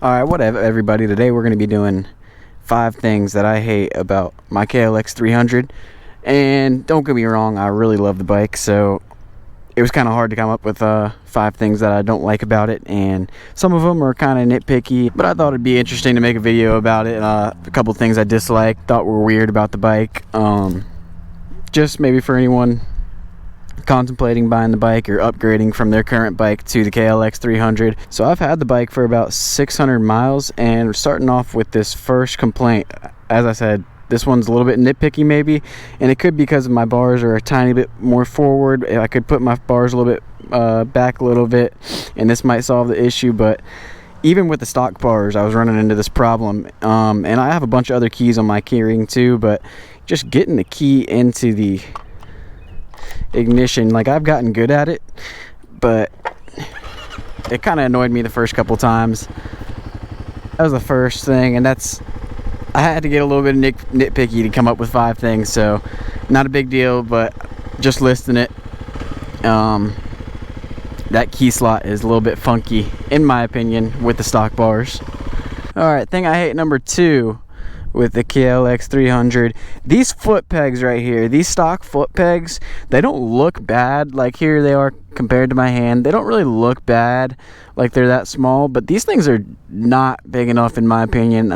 Alright, whatever everybody, today we're going to be doing 5 things that I hate about my KLX300. And don't get me wrong, I really love the bike, so it was kind of hard to come up with 5 things that I don't like about it, and some of them are kind of nitpicky, but I thought it'd be interesting to make a video about it. A couple things I disliked, thought were weird about the bike, just maybe for anyone contemplating buying the bike or upgrading from their current bike to the KLX300. So I've had the bike for about 600 miles, and we're starting off with this first complaint. As I said, this one's a little bit nitpicky maybe, and it could be because my bars are a tiny bit more forward. I could put my bars a little bit back a little bit, and this might solve the issue. But even with the stock bars, I was running into this problem, and I have a bunch of other keys on my keyring too, but just getting the key into the ignition, like, I've gotten good at it, but it kind of annoyed me the first couple times. That was the first thing, and I had to get a little bit nitpicky to come up with 5 things, so not a big deal, but just listing it. That key slot is a little bit funky in my opinion with the stock bars. Alright, thing I hate number 2 with the KLX300, these foot pegs right here, these stock foot pegs, they don't look bad. Like, here they are compared to my hand, they don't really look bad, like they're that small, but these things are not big enough in my opinion.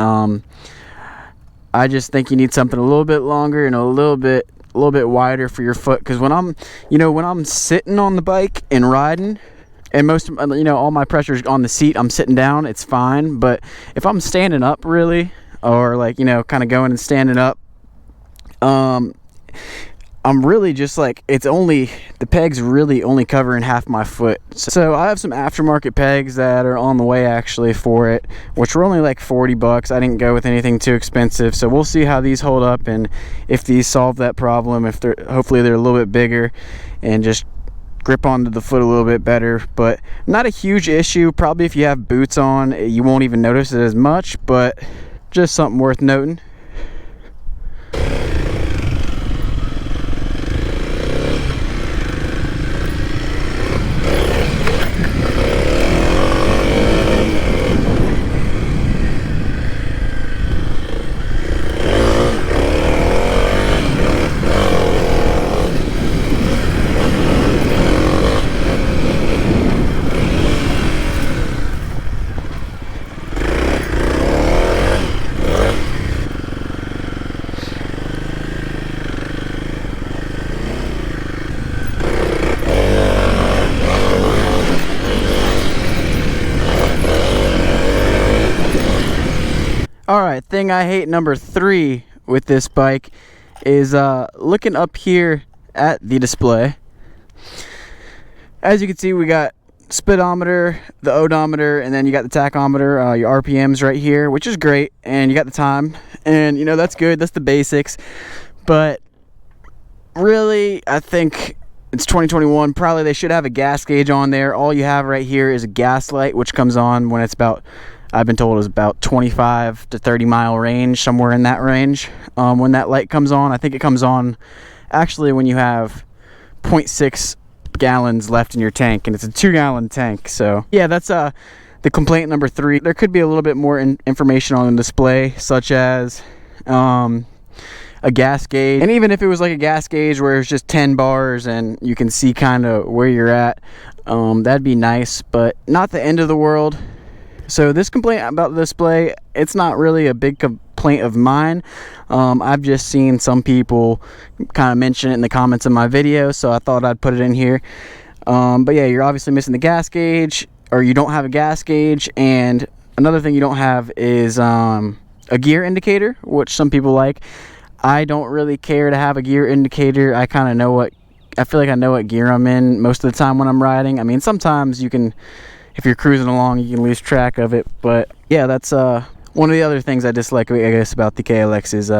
I just think you need something a little bit longer and a little bit wider for your foot, because when I'm sitting on the bike and riding, and most of all my pressure's on the seat, I'm sitting down, it's fine. But if I'm standing up really, or like, kind of going and standing up, I'm really just like, the pegs really only covering half my foot. So I have some aftermarket pegs that are on the way actually for it, which were only like $40. I didn't go with anything too expensive, so we'll see how these hold up and if these solve that problem. If hopefully they're a little bit bigger and just grip onto the foot a little bit better, but not a huge issue. Probably if you have boots on, you won't even notice it as much, but just something worth noting. Alright, thing I hate number 3 with this bike is looking up here at the display. As you can see, we got speedometer, the odometer, and then you got the tachometer, your RPMs right here, which is great, and you got the time, and that's good, that's the basics. But really, I think it's 2021, probably they should have a gas gauge on there. All you have right here is a gas light, which comes on when it's about, I've been told, is about 25 to 30 mile range, somewhere in that range. When that light comes on, I think it comes on actually when you have 0.6 gallons left in your tank, and it's a 2-gallon tank. So yeah, that's the complaint number 3. There could be a little bit more information on the display, such as a gas gauge, and even if it was like a gas gauge where it's just 10 bars and you can see kind of where you're at, that'd be nice, but not the end of the world. So this complaint about the display, it's not really a big complaint of mine. I've just seen some people kind of mention it in the comments of my video, so I thought I'd put it in here. But yeah, you're obviously missing the gas gauge, or you don't have a gas gauge, and another thing you don't have is a gear indicator, which some people like. I don't really care to have a gear indicator. I kind of know I feel like I know what gear I'm in most of the time when I'm riding. I mean, sometimes you can, if you're cruising along, you can lose track of it. But yeah, that's one of the other things I dislike, I guess, about the KLX is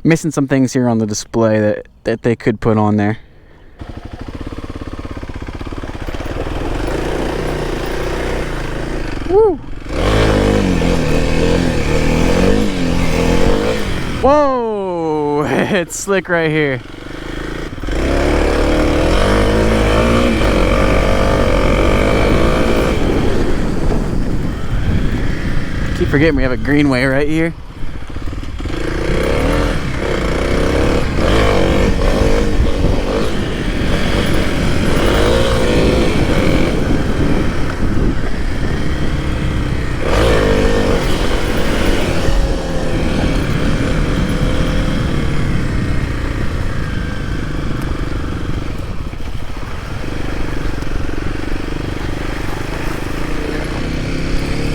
missing some things here on the display that they could put on there. Woo! Whoa! It's slick right here. Keep forgetting we have a greenway right here.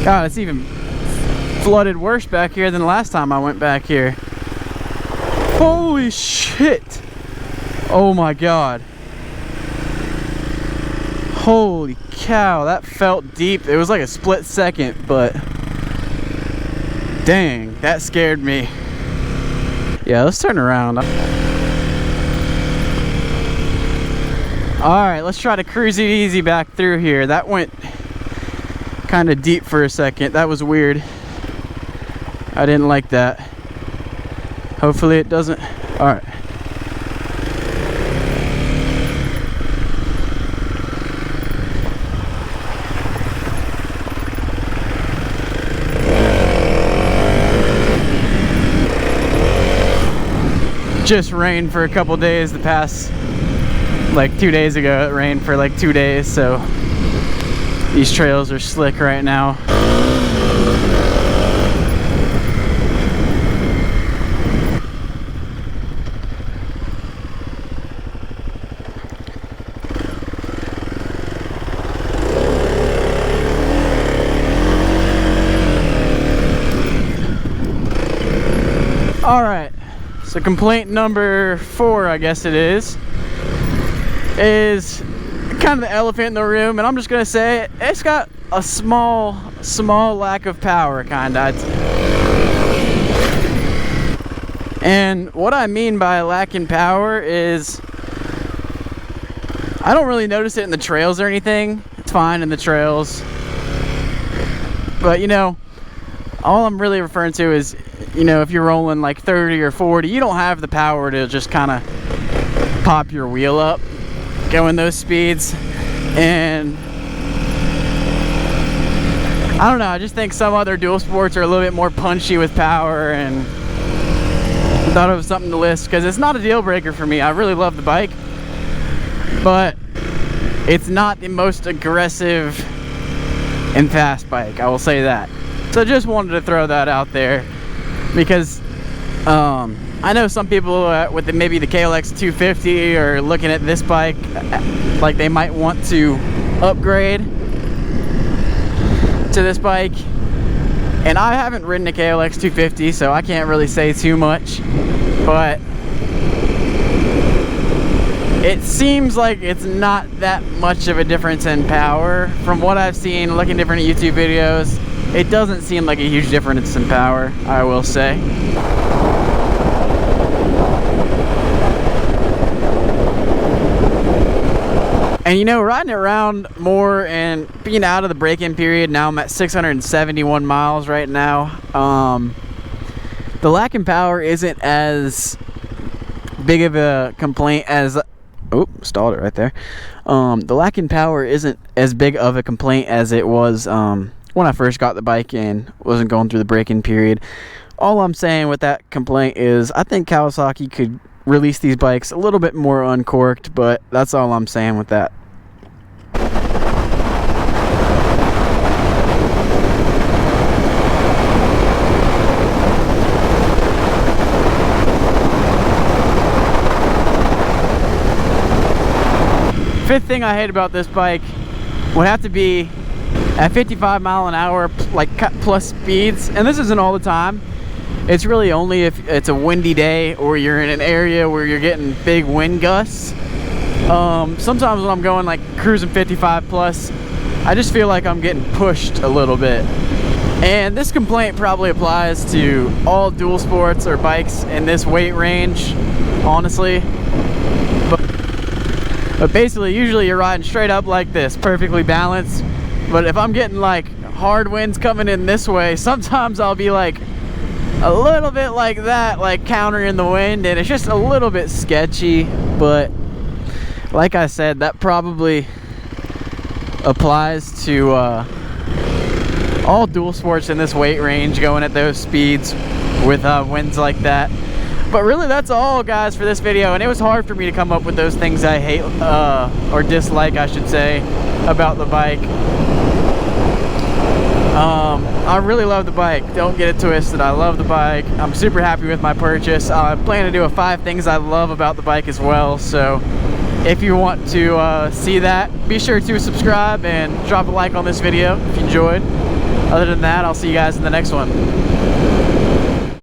God, it's even flooded worse back here than the last time I went back here. Holy shit! Oh my God. Holy cow, that felt deep. It was like a split second, but dang, that scared me. Yeah, let's turn around. Alright, let's try to cruise it easy back through here. That went kind of deep for a second. That was weird. I didn't like that. Hopefully it doesn't. All right. Just rained for a couple days. The past, like 2 days ago, it rained for like 2 days, so these trails are slick right now. All right, so complaint number 4, I guess it is kind of the elephant in the room, and I'm just gonna say it's got a small lack of power, kinda. And what I mean by lacking power is I don't really notice it in the trails or anything. It's fine in the trails, but you know, all I'm really referring to is, you know, if you're rolling like 30 or 40, you don't have the power to just kind of pop your wheel up going those speeds. And I don't know, I just think some other dual sports are a little bit more punchy with power, and thought it was something to list because it's not a deal breaker for me. I really love the bike, but it's not the most aggressive and fast bike, I will say that. So just wanted to throw that out there because I know some people with maybe the KLX300 are looking at this bike like they might want to upgrade to this bike, and I haven't ridden a KLX300, so I can't really say too much, but it seems like it's not that much of a difference in power. From what I've seen looking at different YouTube videos, it doesn't seem like a huge difference in power, I will say. And you know, riding it around more and being out of the break-in period, now I'm at 671 miles right now. The lack in power isn't as big of a complaint as, oh, stalled it right there. The lack in power isn't as big of a complaint as it was when I first got the bike and wasn't going through the break-in period. All I'm saying with that complaint is I think Kawasaki could release these bikes a little bit more uncorked, but that's all I'm saying with that. Fifth thing I hate about this bike would have to be at 55 mile an hour, like plus speeds, and this isn't all the time. It's really only if it's a windy day or you're in an area where you're getting big wind gusts. Sometimes when I'm going like cruising 55 plus, I just feel like I'm getting pushed a little bit. And this complaint probably applies to all dual sports or bikes in this weight range, honestly. But basically, usually you're riding straight up like this, perfectly balanced. But if I'm getting like hard winds coming in this way, sometimes I'll be like a little bit like that, like countering the wind, and it's just a little bit sketchy. But like I said, that probably applies to all dual sports in this weight range, going at those speeds with winds like that. But really, that's all, guys, for this video. And it was hard for me to come up with those things I hate or dislike, I should say, about the bike. I really love the bike. Don't get it twisted. I love the bike. I'm super happy with my purchase. I plan to do a 5 things I love about the bike as well. So if you want to see that, be sure to subscribe and drop a like on this video if you enjoyed. Other than that, I'll see you guys in the next one.